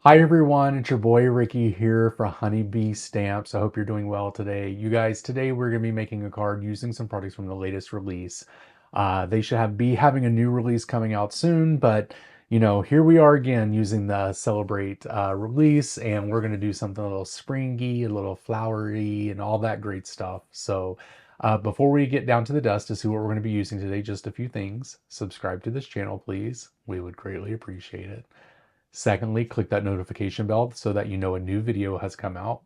Hi everyone, it's your boy Ricky here for Honeybee Stamps. I hope you're doing well today. You guys, today we're going to be making a card using some products from the latest release. They should be having a new release coming out soon, but here we are again using the Celebrate release, and we're going to do something a little springy, a little flowery, and all that great stuff. So before we get down to the dust to see what we're going to be using today, just a few things. Subscribe to this channel, please. We would greatly appreciate it. Secondly, click that notification bell so that you know a new video has come out.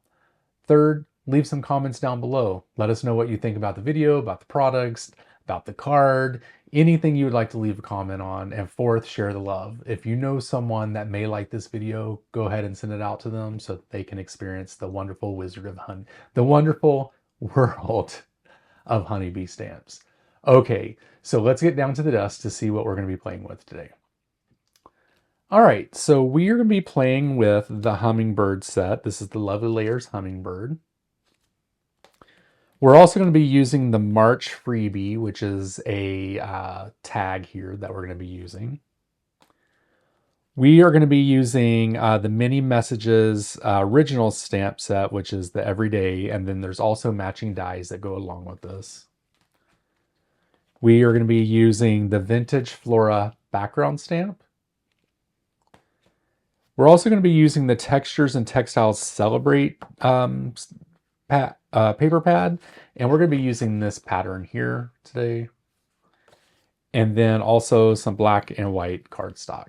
Third, leave some comments down below. Let us know what you think about the video, about the products, about the card, anything you would like to leave a comment on. And fourth, share the love. If you know someone that may like this video, go ahead and send it out to them so that they can experience the wonderful the wonderful world of honeybee stamps. Okay, so let's get down to the dust to see what we're going to be playing with today. All right, so we are going to be playing with the Hummingbird set. This is the Lovely Layers Hummingbird. We're also going to be using the March freebie, which is a tag here that we're going to be using. We are going to be using the Mini Messages original stamp set, which is the everyday, and then there's also matching dies that go along with this. We are going to be using the Vintage Flora background stamp. We're also going to be using the Textures and Textiles Celebrate paper pad, and we're going to be using this pattern here today. And then also some black and white cardstock.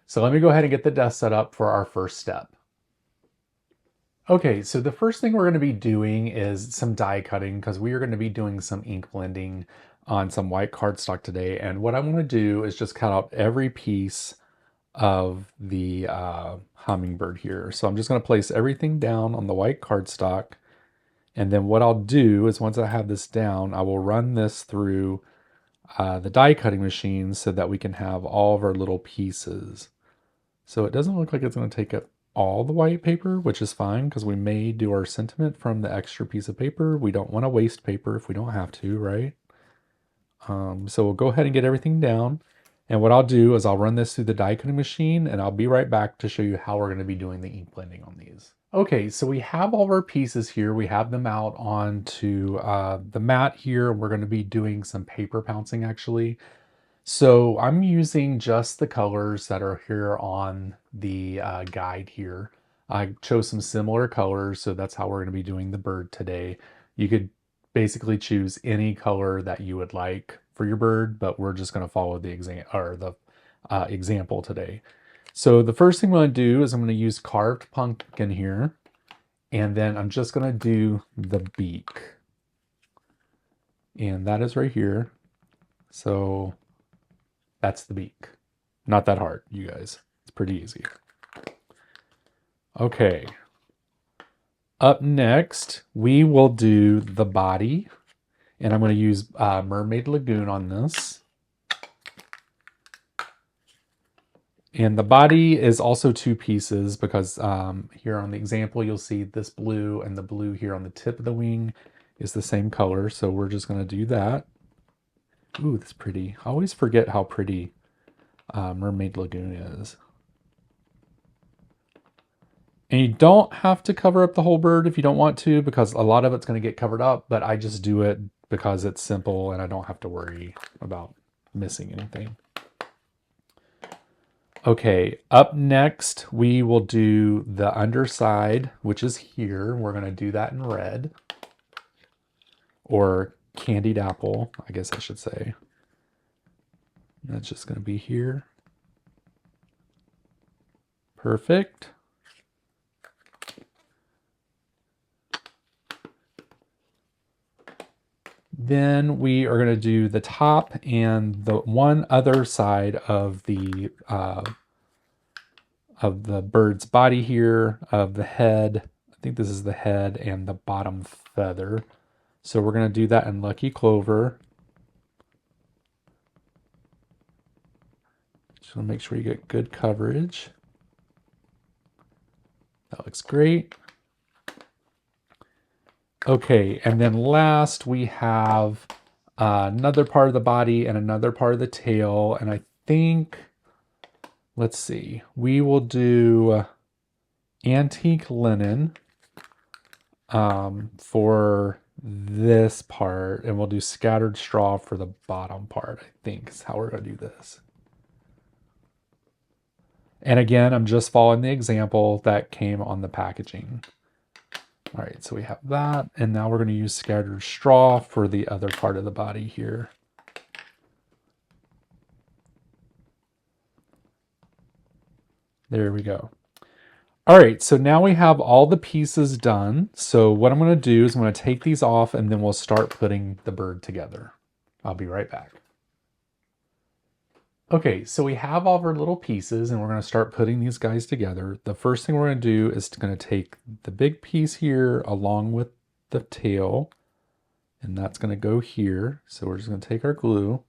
So let me go ahead and get the dust set up for our first step. Okay, so the first thing we're going to be doing is some die cutting because we are going to be doing some ink blending on some white cardstock today. And what I want to do is just cut out every piece of the hummingbird here. So I'm just going to place everything down on the white cardstock. And then what I'll do is once I have this down, I will run this through the die cutting machine so that we can have all of our little pieces. So it doesn't look like it's going to take up all the white paper, which is fine because we may do our sentiment from the extra piece of paper. We don't want to waste paper if we don't have to, right? So we'll go ahead and get everything down. And what I'll do is I'll run this through the die cutting machine and I'll be right back to show you how we're going to be doing the ink blending on these. Okay, so we have all of our pieces here. We have them out onto the mat here. We're going to be doing some paper pouncing actually. So I'm using just the colors that are here on the guide here. I chose some similar colors, so that's how we're going to be doing the bird today. You could basically choose any color that you would like for your bird, but we're just going to follow the example today. So the first thing I'm going to do is I'm going to use carved pumpkin here, and then I'm just going to do the beak. And that is right here. So that's the beak. Not that hard, you guys. It's pretty easy. Okay. Up next, we will do the body. And I'm going to use Mermaid Lagoon on this. And the body is also two pieces because here on the example, you'll see this blue and the blue here on the tip of the wing is the same color. So we're just going to do that. Ooh, that's pretty. I always forget how pretty Mermaid Lagoon is. And you don't have to cover up the whole bird if you don't want to, because a lot of it's going to get covered up, but I just do it because it's simple and I don't have to worry about missing anything. Okay, up next, we will do the underside, which is here. We're going to do that in red, or candied apple, I guess I should say. That's just going to be here. Perfect. Then we are going to do the top and the one other side of the bird's body here, of the head. I think this is the head and the bottom feather. So we're going to do that in Lucky Clover. Just want to make sure you get good coverage. That looks great. Okay, and then last we have another part of the body and another part of the tail. And I think, let's see, we will do antique linen for this part, and we'll do scattered straw for the bottom part, I think is how we're going to do this. And again, I'm just following the example that came on the packaging. All right, so we have that, and now we're going to use scattered straw for the other part of the body here. There we go. All right, so now we have all the pieces done. So what I'm going to do is I'm going to take these off, and then we'll start putting the bird together. I'll be right back. Okay, so we have all of our little pieces, and we're going to start putting these guys together. The first thing we're going to do is going to take the big piece here along with the tail, and that's going to go here. So we're just going to take our glue.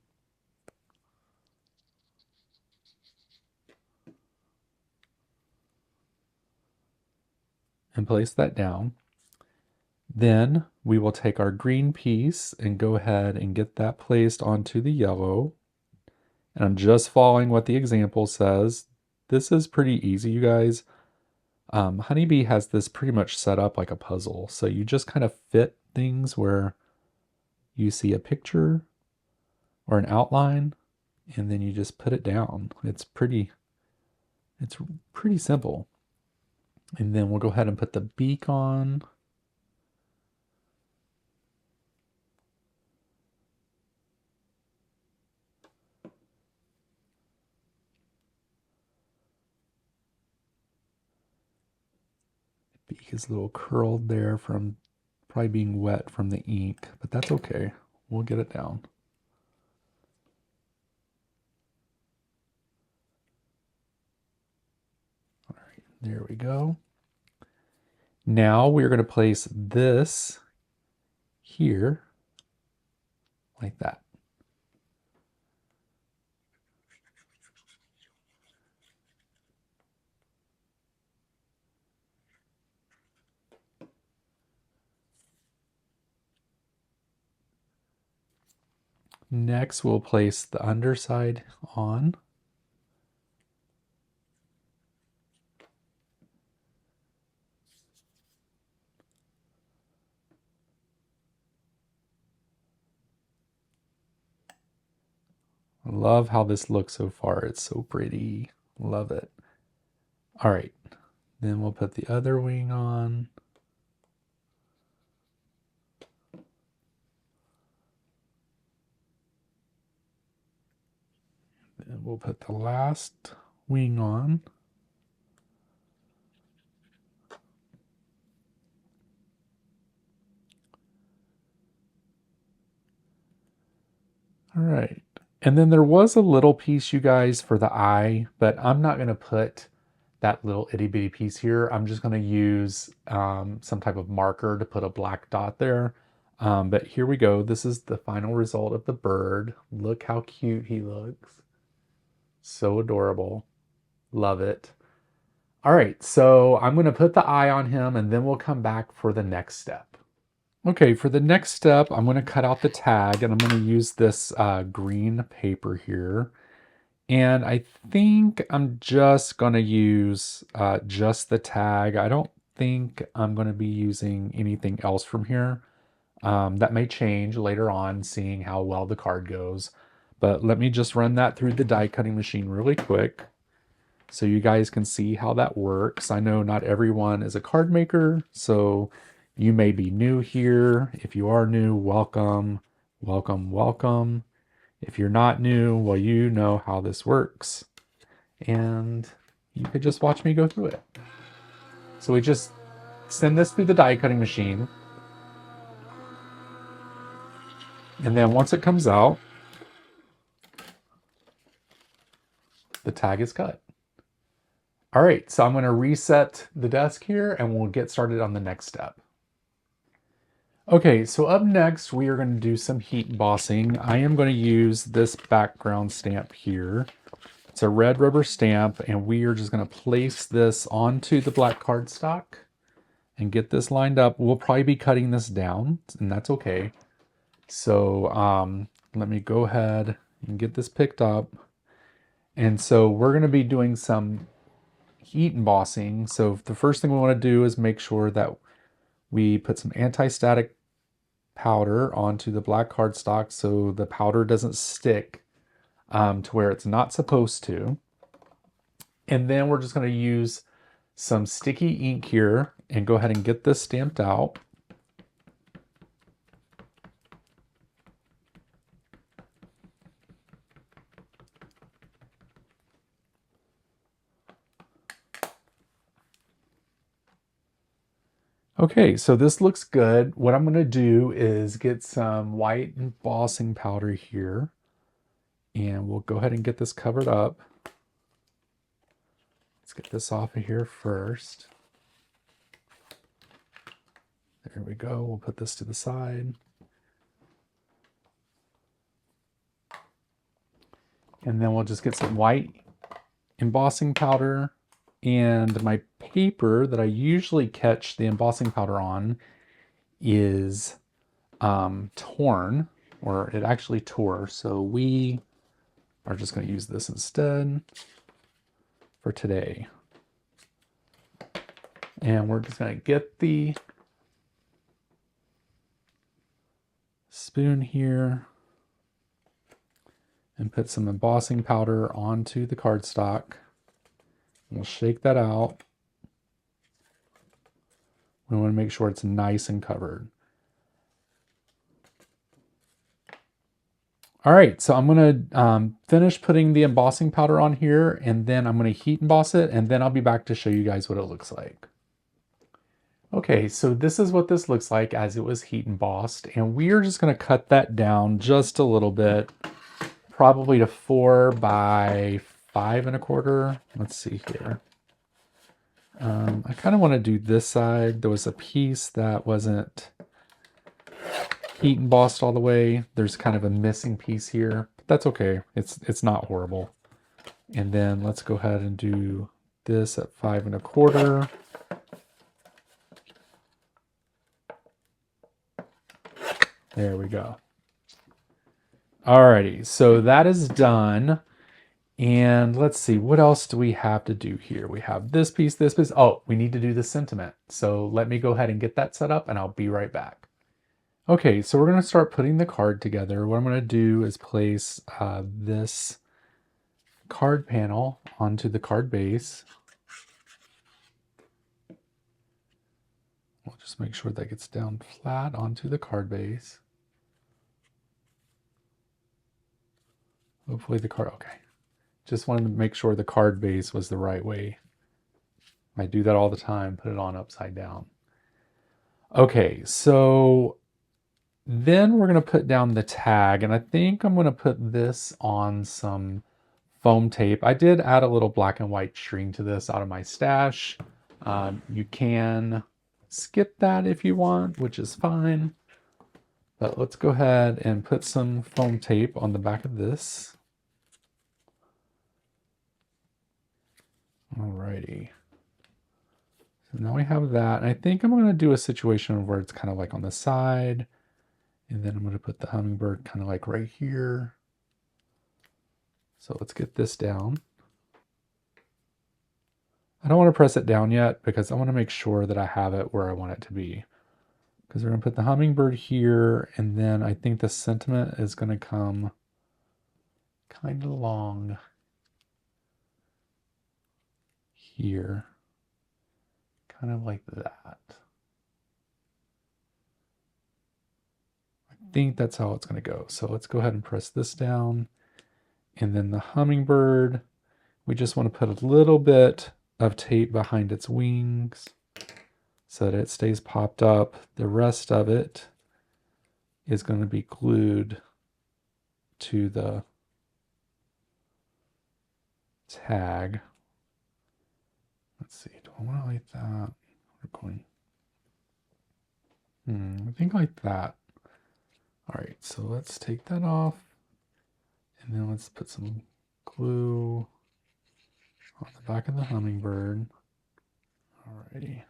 And place that down. Then we will take our green piece and go ahead and get that placed onto the yellow. And I'm just following what the example says. This is pretty easy, you guys. Honeybee has this pretty much set up like a puzzle. So you just kind of fit things where you see a picture or an outline, and then you just put it down. It's pretty simple. And then we'll go ahead and put the beak on. The beak is a little curled there from probably being wet from the ink, but that's okay. We'll get it down. All right, there we go. Now we're going to place this here like that. Next, we'll place the underside on. I love how this looks so far. It's so pretty. Love it. All right, then we'll put the other wing on. Then we'll put the last wing on. All right. And then there was a little piece, you guys, for the eye, but I'm not going to put that little itty bitty piece here. I'm just going to use some type of marker to put a black dot there. But here we go. This is the final result of the bird. Look how cute he looks. So adorable. Love it. All right, so I'm going to put the eye on him, and then we'll come back for the next step. Okay, for the next step, I'm going to cut out the tag, and I'm going to use this green paper here. And I think I'm just going to use just the tag. I don't think I'm going to be using anything else from here. That may change later on, seeing how well the card goes. But let me just run that through the die cutting machine really quick so you guys can see how that works. I know not everyone is a card maker, so you may be new here. If you are new, welcome, welcome, welcome. If you're not new, well, you know how this works. And you could just watch me go through it. So we just send this through the die cutting machine. And then once it comes out, the tag is cut. All right, so I'm going to reset the desk here and we'll get started on the next step. Okay, so up next, we are going to do some heat embossing. I am going to use this background stamp here. It's a red rubber stamp, and we are just going to place this onto the black cardstock and get this lined up. We'll probably be cutting this down, and that's okay. So let me go ahead and get this picked up. And so we're going to be doing some heat embossing. So the first thing we want to do is make sure that we put some anti-static powder onto the black cardstock so the powder doesn't stick to where it's not supposed to. And then we're just going to use some sticky ink here and go ahead and get this stamped out. Okay, so this looks good. What I'm going to do is get some white embossing powder here, and we'll go ahead and get this covered up. Let's get this off of here first. There we go. We'll put this to the side. And then we'll just get some white embossing powder, and my paper that I usually catch the embossing powder on is torn, or it actually tore. So we are just going to use this instead for today. And we're just going to get the spoon here and put some embossing powder onto the cardstock. We'll shake that out. We want to make sure it's nice and covered. All right, so I'm going to finish putting the embossing powder on here, and then I'm going to heat emboss it, and then I'll be back to show you guys what it looks like. Okay, so this is what this looks like as it was heat embossed, and we are just going to cut that down just a little bit, probably to 4 by 5 1/4. Let's see here. I kind of want to do this side. There was a piece that wasn't heat embossed all the way. There's kind of a missing piece here, but that's okay. It's not horrible. And then let's go ahead and do this at 5 1/4. There we go. Alrighty, so that is done. And let's see, what else do we have to do here? We have this piece, this piece. Oh, we need to do the sentiment. So let me go ahead and get that set up, and I'll be right back. Okay, so we're going to start putting the card together. What I'm going to do is place this card panel onto the card base. We'll just make sure that gets down flat onto the card base. Hopefully the card, okay. Just wanted to make sure the card base was the right way. I do that all the time, put it on upside down. Okay, so then we're going to put down the tag, and I think I'm going to put this on some foam tape. I did add a little black and white string to this out of my stash. You can skip that if you want, which is fine. But let's go ahead and put some foam tape on the back of this. Alrighty. So now we have that. And I think I'm going to do a situation where it's kind of like on the side. And then I'm going to put the hummingbird kind of like right here. So let's get this down. I don't want to press it down yet because I want to make sure that I have it where I want it to be. Because we're going to put the hummingbird here, and then I think the sentiment is going to come kind of along here. Kind of like that. I think that's how it's going to go. So let's go ahead and press this down. And then the hummingbird, we just want to put a little bit of tape behind its wings so that it stays popped up. The rest of it is going to be glued to the tag. Let's see, do I want it like that? We're going, I think like that. All right, so let's take that off, and then let's put some glue on the back of the hummingbird. Alrighty.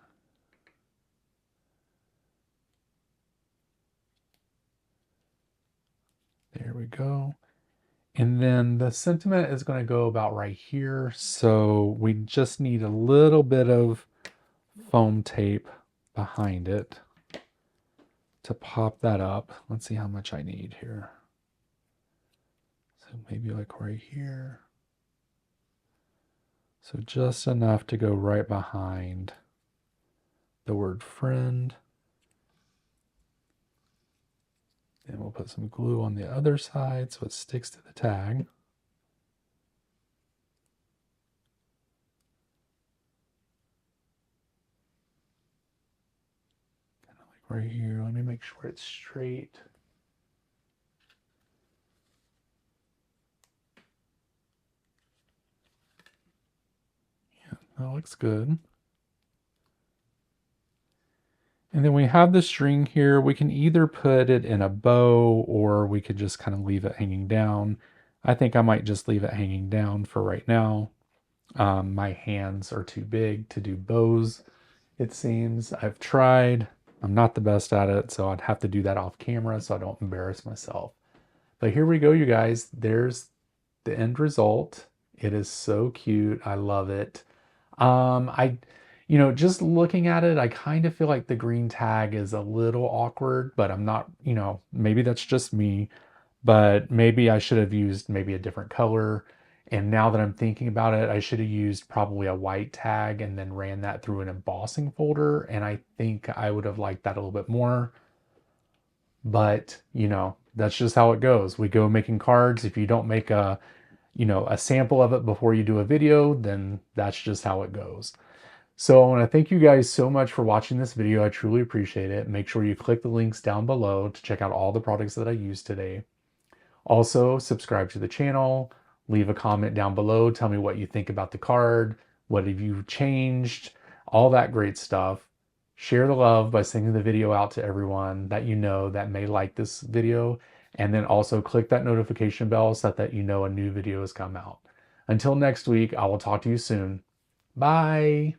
There we go. And then the sentiment is going to go about right here. So we just need a little bit of foam tape behind it to pop that up. Let's see how much I need here. So maybe like right here. So just enough to go right behind the word friend. Then we'll put some glue on the other side so it sticks to the tag. Kind of like right here. Let me make sure it's straight. Yeah, that looks good. And then we have the string here. We can either put it in a bow or we could just kind of leave it hanging down. I think I might just leave it hanging down for right now. My hands are too big to do bows, it seems. I've tried. I'm not the best at it, so I'd have to do that off camera so I don't embarrass myself. But here we go, you guys. There's the end result. It is so cute. I love it. Just looking at it, I kind of feel like the green tag is a little awkward, but I'm not, maybe that's just me, but maybe I should have used maybe a different color. And now that I'm thinking about it, I should have used probably a white tag and then ran that through an embossing folder. And I think I would have liked that a little bit more. But, that's just how it goes. We go making cards. If you don't make a sample of it before you do a video, then that's just how it goes. So I want to thank you guys so much for watching this video. I truly appreciate it. Make sure you click the links down below to check out all the products that I used today. Also, subscribe to the channel, leave a comment down below, tell me what you think about the card, what have you changed, all that great stuff. Share the love by sending the video out to everyone that you know that may like this video, and then also click that notification bell so that you know a new video has come out. Until next week, I will talk to you soon. Bye!